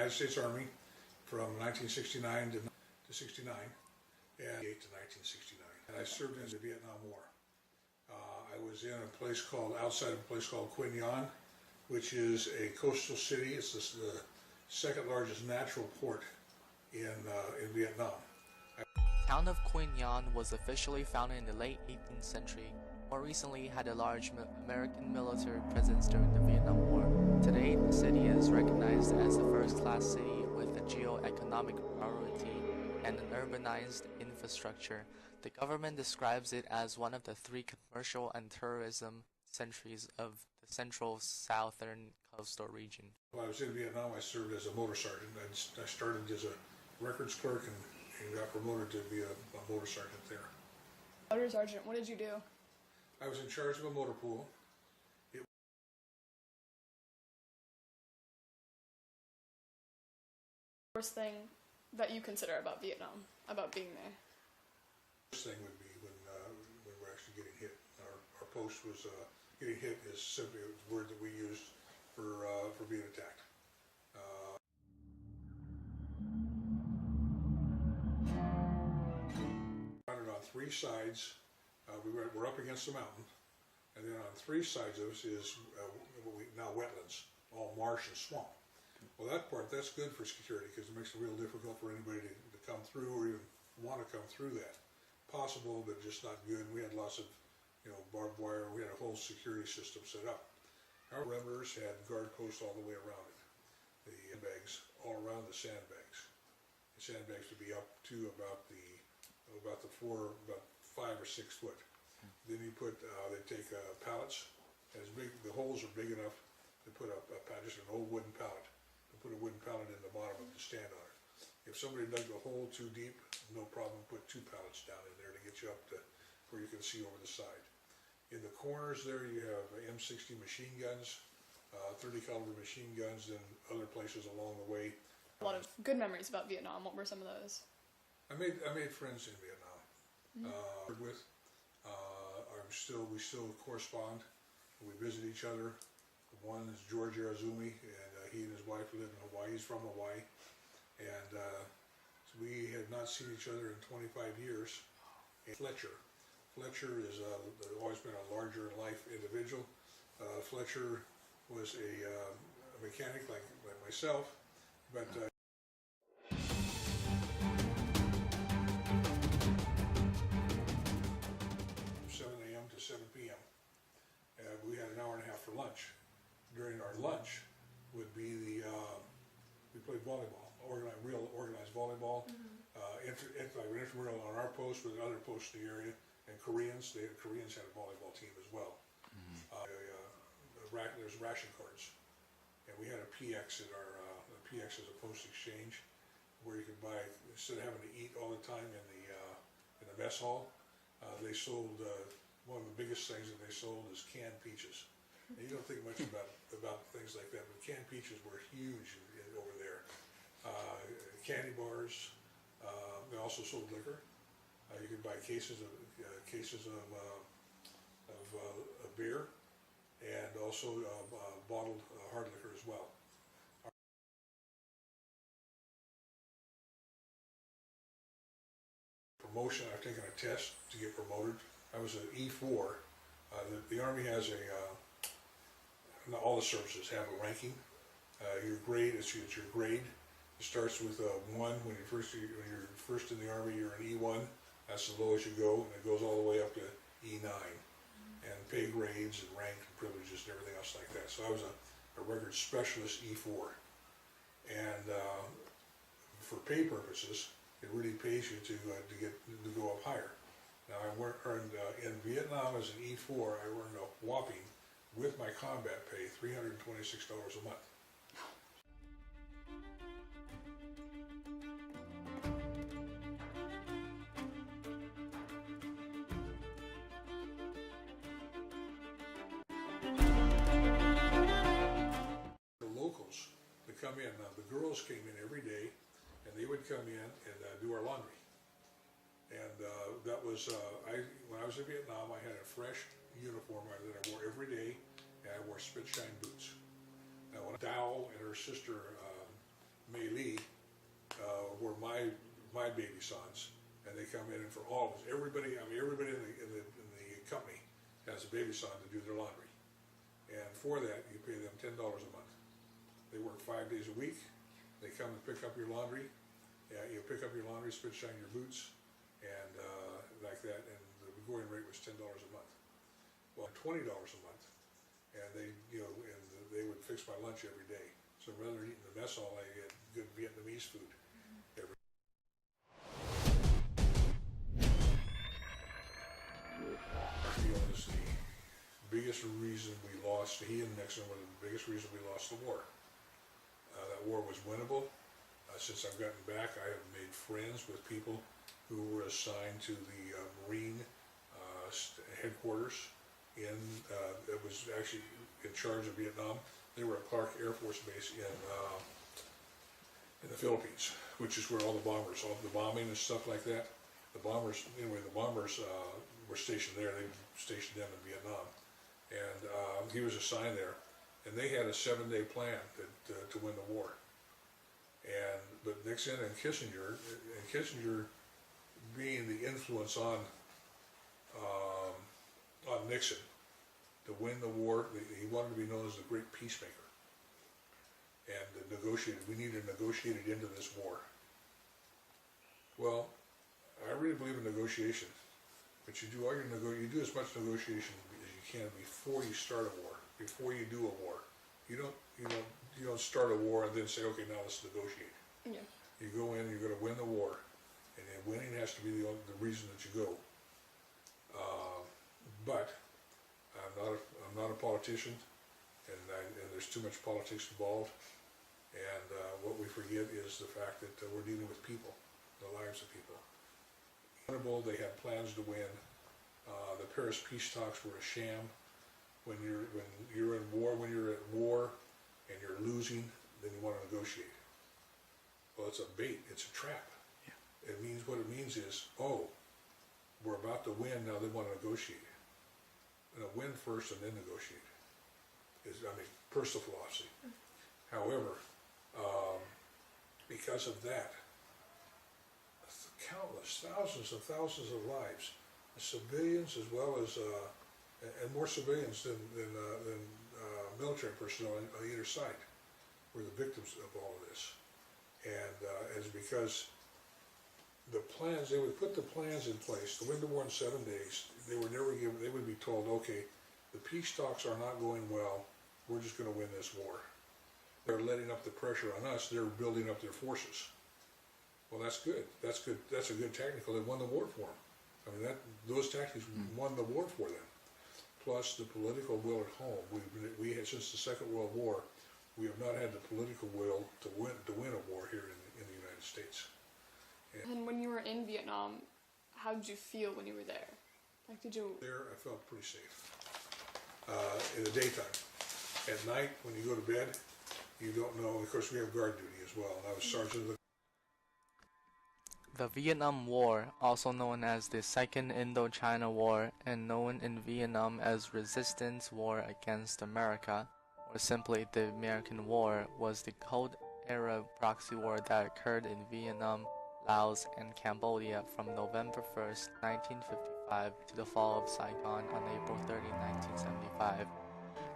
United States Army from 1969 to 69 and 8 to 1969. And I served in the Vietnam War. I was in a place outside of a place called Quy Nhon, which is a coastal city. It's the second largest natural port in Vietnam. Town of Quy Nhon was officially founded in the late 18th century. More recently had a large American military presence during the Vietnam War. Today, the city is recognized as a first-class city with a geo-economic priority and an urbanized infrastructure. The government describes it as one of the 3 commercial and tourism centers of the central southern coastal region. While I was in Vietnam, I served as a motor sergeant. I started as a records clerk and got promoted to be a motor sergeant there. Motor sergeant, what did you do? I was in charge of a motor pool. Worst thing that you consider about Vietnam, about being there? First thing would be when we're actually getting hit. Our post was getting hit is simply a word that we used for being attacked. On 3 sides, we're up against a mountain, and then on 3 sides of us is now wetlands, all marsh and swamp. Well, that's good for security because it makes it real difficult for anybody to come through or even want to come through that. Possible, but just not good. We had lots of, barbed wire. We had a whole security system set up. Our perimeters had guard posts all the way around it. The sandbags all around the sandbags. The sandbags would be up to about 5 or 6 foot. Then you they take pallets. The holes are big enough to put just an old wooden pallet. To put a wooden pallet in the bottom of it to stand on it. If somebody dug the hole too deep, no problem, put 2 pallets down in there to get you up to where you can see over the side. In the corners there you have M60 machine guns, 30 caliber machine guns, and other places along the way. A lot of good memories about Vietnam. What were some of those? I made friends in Vietnam. We still correspond. We visit each other. One is George Arizumi, and he and his wife live in Hawaii. He's from Hawaii, and so we had not seen each other in 25 years. And Fletcher is always been a larger life individual. Fletcher was a mechanic like myself, but 7 a.m. to 7 p.m. We had an hour and a half for lunch. During our lunch would be we played volleyball, real organized volleyball. Intramural on our post with other posts in the area, and Koreans had a volleyball team as well. There's ration cards, and we had a PX at our PX is a post exchange where you could buy, instead of having to eat all the time in the mess hall, they sold one of the biggest things that they sold is canned peaches. And you don't think much about things like that, but canned peaches were huge over there. Candy bars. They also sold liquor. You could buy cases of beer, and also bottled hard liquor as well. Promotion. I've taken a test to get promoted. I was an E4. The Army has all the services have a ranking. Your grade, it's your grade. It starts with 1 when you're first in the Army. You're an E1. That's the lowest you go, and it goes all the way up to E9. And pay grades and rank and privileges and everything else like that. So I was a record specialist E4. And for pay purposes, it really pays you to go up higher. Now I earned in Vietnam as an E4, I earned a whopping, with my combat pay, $326 a month. The locals that come in, now the girls came in every day, and they would come in and do our laundry. And that was, when I was in Vietnam, I had a fresh uniform that I wore every day, and I wore spit-shine boots. Now, when Dow and her sister Mei Li were my baby sons, and they come in and for all of us, everybody in the company has a baby son to do their laundry, and for that you pay them $10 a month. They work 5 days a week. They come and pick up your laundry. You pick up your laundry, spit shine your boots, and like that. And the going rate was $10 a month. Well, $20 a month, and they would fix my lunch every day. So rather than eating the mess hall, I get good Vietnamese food every. I feel is the biggest reason we lost. He and Nixon were the biggest reason we lost the war. That war was winnable. Since I've gotten back, I have made friends with people who were assigned to the Marine headquarters that was actually in charge of Vietnam. They were at Clark Air Force Base in the Philippines, which is where all the bombers, all the bombing and stuff like that. The bombers were stationed there. They stationed them in Vietnam, and he was assigned there. And they had a 7-day plan to win the war. But Nixon and Kissinger being the influence on Nixon to win the war, he wanted to be known as the great peacemaker. And we needed to negotiate it into this war. Well, I really believe in negotiation, but you do as much negotiation as you can before you start a war. Before you do a war, you don't start a war and then say, okay, now let's negotiate. Yeah. You go in, you're going to win the war, and then winning has to be the reason that you go. But I'm not a politician, and there's too much politics involved. And what we forget is the fact that we're dealing with people, the lives of people. They had plans to win. The Paris peace talks were a sham. When you're in war, when you're at war and you're losing, then you want to negotiate. Well, it's a bait, it's a trap. Yeah. What it means is, we're about to win, now they want to negotiate. Win first and then negotiate. Personal philosophy. However, because of that, countless, thousands and thousands of lives, civilians as well as and more civilians than military personnel on either side were the victims of all of this. And it's because the plans, they would put the plans in place to win the war in 7 days. They were never given, they would be told, okay, the peace talks are not going well, we're just going to win this war. They're letting up the pressure on us, they're building up their forces. Well, that's good. That's good. That's a good tactical. They won the war for them. Those tactics won the war for them. Plus the political will at home. We had, since the Second World War, we have not had the political will to win a war here in the United States. And when you were in Vietnam, how did you feel when you were there? There, I felt pretty safe. In the daytime. At night, when you go to bed, you don't know. Of course, we have guard duty as well. And I was sergeant of The Vietnam War, also known as the Second Indochina War and known in Vietnam as Resistance War Against America, or simply the American War, was the Cold Era proxy war that occurred in Vietnam, Laos, and Cambodia from November 1st, 1955 to the fall of Saigon on April 30, 1975.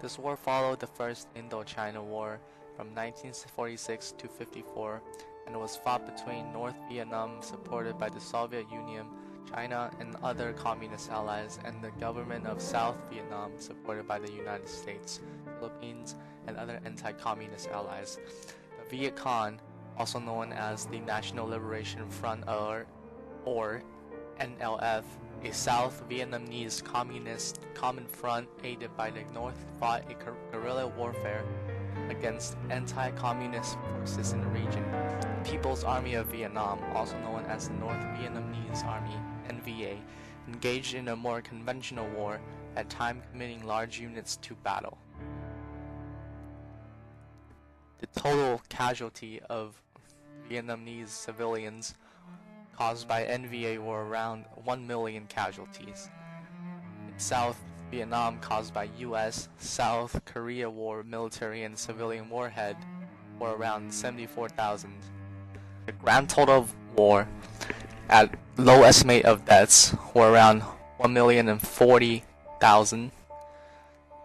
This war followed the First Indochina War from 1946 to 54 and was fought between North Vietnam, supported by the Soviet Union, China, and other communist allies, and the government of South Vietnam, supported by the United States, Philippines, and other anti-communist allies. The Viet Cong, also known as the National Liberation Front or NLF, a South Vietnamese communist common front aided by the North, fought a guerrilla warfare against anti-communist forces in the region. The People's Army of Vietnam, also known as the North Vietnamese Army, NVA, engaged in a more conventional war, at times committing large units to battle. The total casualty of Vietnamese civilians caused by NVA were around 1 million casualties. In South Vietnam, caused by U.S. South Korea War military and civilian warhead, were around 74,000. The grand total of war, at low estimate of deaths, were around 1,040,000.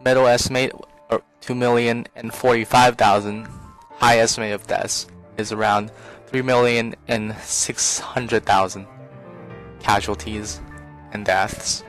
Middle estimate, 2,045,000. High estimate of deaths is around 3,600,000 casualties and deaths.